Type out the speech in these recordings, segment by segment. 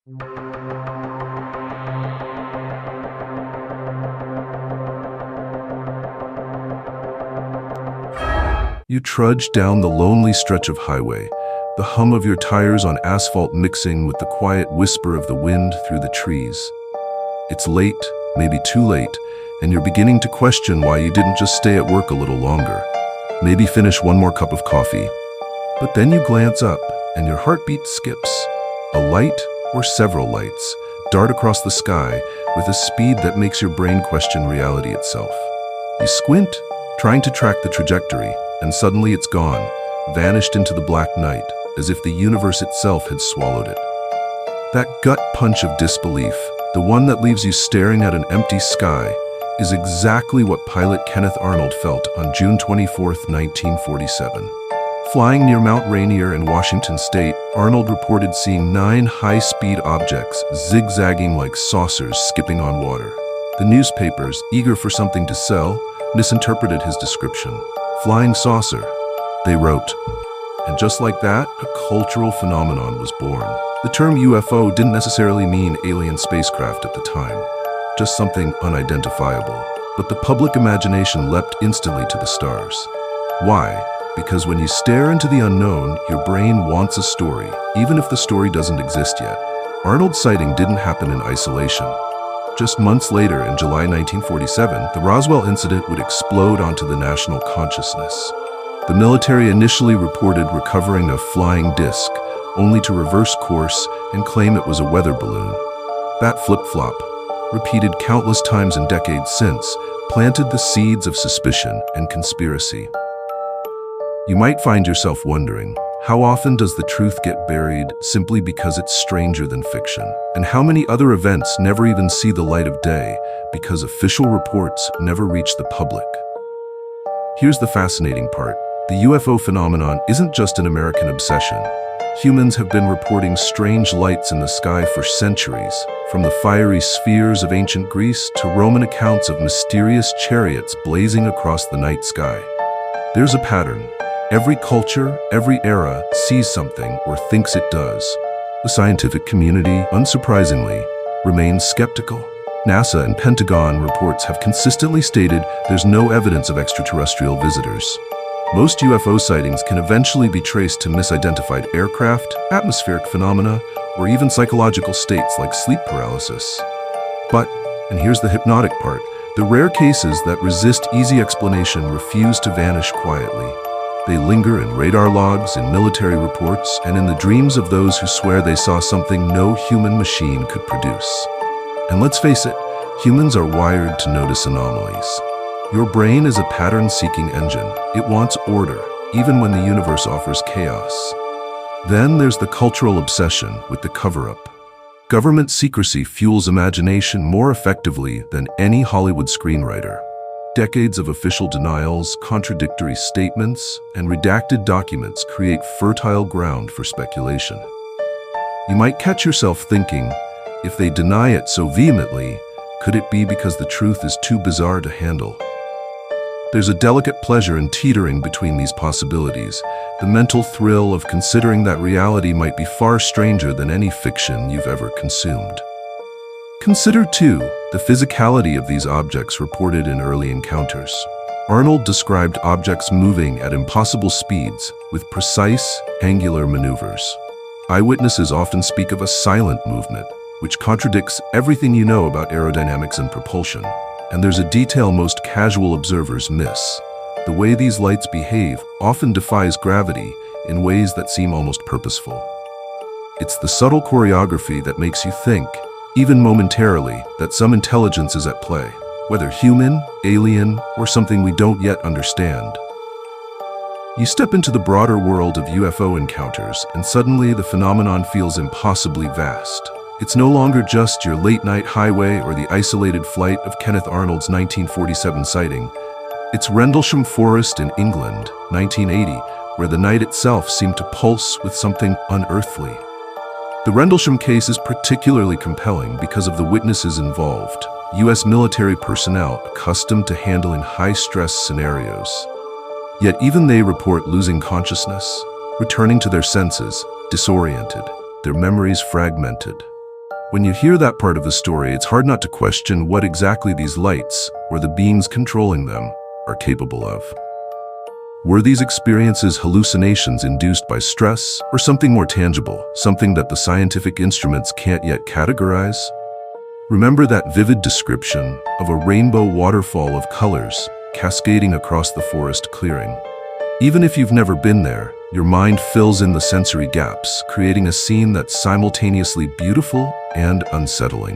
You trudge down the lonely stretch of highway, the hum of your tires on asphalt mixing with the quiet whisper of the wind through the trees. It's late, maybe too late, and you're beginning to question why you didn't just stay at work a little longer. Maybe finish one more cup of coffee. But then you glance up, and your heartbeat skips. A light, or several lights, dart across the sky with a speed that makes your brain question reality itself. You squint, trying to track the trajectory, and suddenly it's gone, vanished into the black night, as if the universe itself had swallowed it. That gut punch of disbelief, the one that leaves you staring at an empty sky, is exactly what pilot Kenneth Arnold felt on June 24, 1947. Flying near Mount Rainier in Washington state, Arnold reported seeing 9 high-speed objects zigzagging like saucers skipping on water. The newspapers, eager for something to sell, misinterpreted his description. Flying saucer, they wrote. And just like that, a cultural phenomenon was born. The term UFO didn't necessarily mean alien spacecraft at the time, just something unidentifiable. But the public imagination leapt instantly to the stars. Why? Because when you stare into the unknown, your brain wants a story, even if the story doesn't exist yet. Arnold's sighting didn't happen in isolation. Just months later, in July 1947, the Roswell incident would explode onto the national consciousness. The military initially reported recovering a flying disc, only to reverse course and claim it was a weather balloon. That flip-flop, repeated countless times in decades since, planted the seeds of suspicion and conspiracy. You might find yourself wondering, how often does the truth get buried simply because it's stranger than fiction? And how many other events never even see the light of day because official reports never reach the public? Here's the fascinating part. The UFO phenomenon isn't just an American obsession. Humans have been reporting strange lights in the sky for centuries, from the fiery spheres of ancient Greece to Roman accounts of mysterious chariots blazing across the night sky. There's a pattern. Every culture, every era sees something or thinks it does. The scientific community, unsurprisingly, remains skeptical. NASA and Pentagon reports have consistently stated there's no evidence of extraterrestrial visitors. Most UFO sightings can eventually be traced to misidentified aircraft, atmospheric phenomena, or even psychological states like sleep paralysis. But, and here's the hypnotic part, the rare cases that resist easy explanation refuse to vanish quietly. They linger in radar logs, in military reports, and in the dreams of those who swear they saw something no human machine could produce. And let's face it, humans are wired to notice anomalies. Your brain is a pattern-seeking engine. It wants order, even when the universe offers chaos. Then there's the cultural obsession with the cover-up. Government secrecy fuels imagination more effectively than any Hollywood screenwriter. Decades of official denials, contradictory statements, and redacted documents create fertile ground for speculation. You might catch yourself thinking, if they deny it so vehemently, could it be because the truth is too bizarre to handle? There's a delicate pleasure in teetering between these possibilities, the mental thrill of considering that reality might be far stranger than any fiction you've ever consumed. Consider, too, the physicality of these objects reported in early encounters. Arnold described objects moving at impossible speeds with precise, angular maneuvers. Eyewitnesses often speak of a silent movement, which contradicts everything you know about aerodynamics and propulsion. And there's a detail most casual observers miss. The way these lights behave often defies gravity in ways that seem almost purposeful. It's the subtle choreography that makes you think, even momentarily, that some intelligence is at play, whether human, alien, or something we don't yet understand. You step into the broader world of UFO encounters, and suddenly the phenomenon feels impossibly vast. It's no longer just your late-night highway or the isolated flight of Kenneth Arnold's 1947 sighting. It's Rendlesham Forest in England, 1980, where the night itself seemed to pulse with something unearthly. The Rendlesham case is particularly compelling because of the witnesses involved, U.S. military personnel accustomed to handling high-stress scenarios. Yet even they report losing consciousness, returning to their senses, disoriented, their memories fragmented. When you hear that part of the story, it's hard not to question what exactly these lights, or the beings controlling them, are capable of. Were these experiences hallucinations induced by stress, or something more tangible, something that the scientific instruments can't yet categorize? Remember that vivid description of a rainbow waterfall of colors cascading across the forest clearing. Even if you've never been there, your mind fills in the sensory gaps, creating a scene that's simultaneously beautiful and unsettling.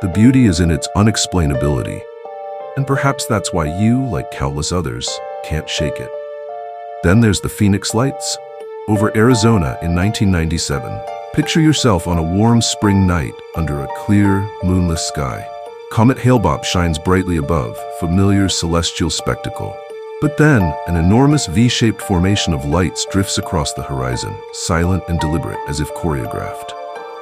The beauty is in its unexplainability, and perhaps that's why you, like countless others, can't shake it. Then there's the Phoenix Lights. Over Arizona in 1997, picture yourself on a warm spring night under a clear, moonless sky. Comet Hale-Bopp shines brightly above, familiar celestial spectacle. But then, an enormous V-shaped formation of lights drifts across the horizon, silent and deliberate, as if choreographed.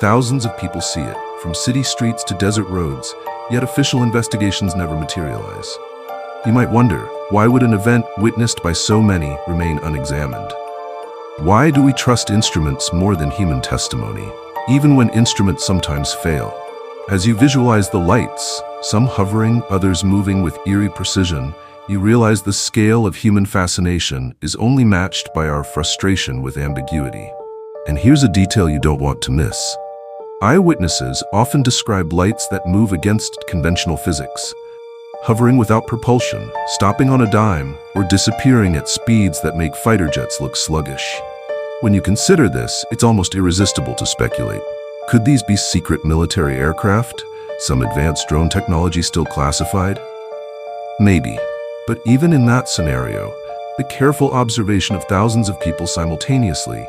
Thousands of people see it, from city streets to desert roads, yet official investigations never materialize. You might wonder, why would an event witnessed by so many remain unexamined? Why do we trust instruments more than human testimony, even when instruments sometimes fail? As you visualize the lights, some hovering, others moving with eerie precision, you realize the scale of human fascination is only matched by our frustration with ambiguity. And here's a detail you don't want to miss. Eyewitnesses often describe lights that move against conventional physics, hovering without propulsion, stopping on a dime, or disappearing at speeds that make fighter jets look sluggish. When you consider this, it's almost irresistible to speculate. Could these be secret military aircraft? Some advanced drone technology still classified? Maybe. But even in that scenario, the careful observation of thousands of people simultaneously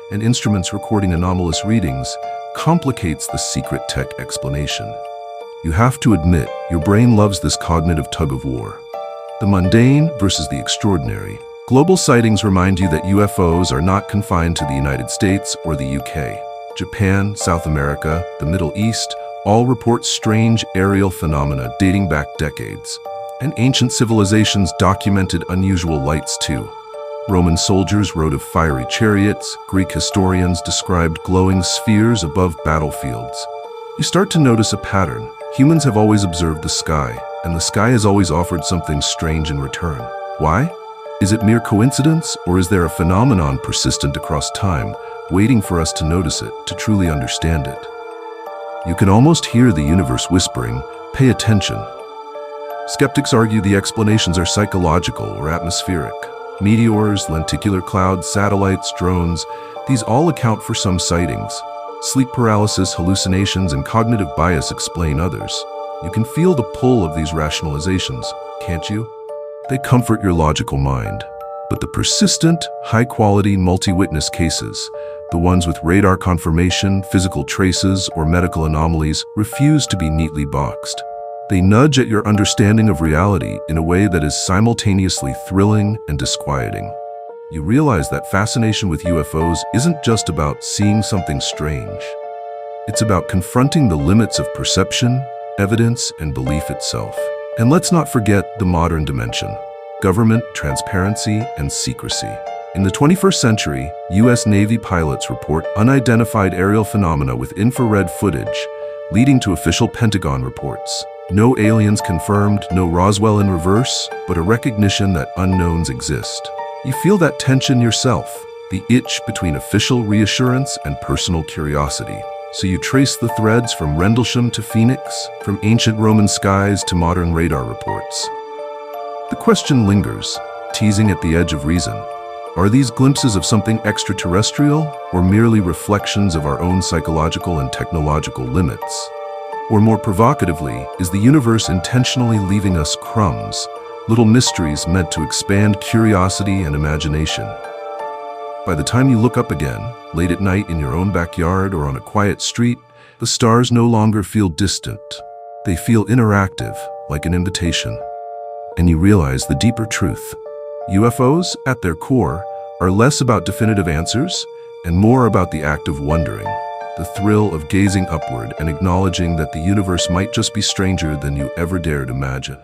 and instruments recording anomalous readings complicates the secret tech explanation. You have to admit, your brain loves this cognitive tug-of-war. The mundane versus the extraordinary. Global sightings remind you that UFOs are not confined to the United States or the UK. Japan, South America, the Middle East all report strange aerial phenomena dating back decades. And ancient civilizations documented unusual lights too. Roman soldiers wrote of fiery chariots, Greek historians described glowing spheres above battlefields. You start to notice a pattern. Humans have always observed the sky, and the sky has always offered something strange in return. Why? Is it mere coincidence, or is there a phenomenon persistent across time, waiting for us to notice it, to truly understand it? You can almost hear the universe whispering, "Pay attention." Skeptics argue the explanations are psychological or atmospheric. Meteors, lenticular clouds, satellites, drones, these all account for some sightings. Sleep paralysis, hallucinations, and cognitive bias explain others. You can feel the pull of these rationalizations, can't you? They comfort your logical mind. But the persistent, high-quality multi-witness cases, the ones with radar confirmation, physical traces, or medical anomalies, refuse to be neatly boxed. They nudge at your understanding of reality in a way that is simultaneously thrilling and disquieting. You realize that fascination with UFOs isn't just about seeing something strange. It's about confronting the limits of perception, evidence, and belief itself. And let's not forget the modern dimension: government, transparency, and secrecy. In the 21st century, U.S. Navy pilots report unidentified aerial phenomena with infrared footage, leading to official Pentagon reports. No aliens confirmed, no Roswell in reverse, but a recognition that unknowns exist. You feel that tension yourself, the itch between official reassurance and personal curiosity. So you trace the threads from Rendlesham to Phoenix, from ancient Roman skies to modern radar reports. The question lingers, teasing at the edge of reason. Are these glimpses of something extraterrestrial, or merely reflections of our own psychological and technological limits? Or more provocatively, is the universe intentionally leaving us crumbs, little mysteries meant to expand curiosity and imagination? By the time you look up again, late at night in your own backyard or on a quiet street, the stars no longer feel distant. They feel interactive, like an invitation. And you realize the deeper truth. UFOs, at their core, are less about definitive answers and more about the act of wondering. The thrill of gazing upward and acknowledging that the universe might just be stranger than you ever dared imagine.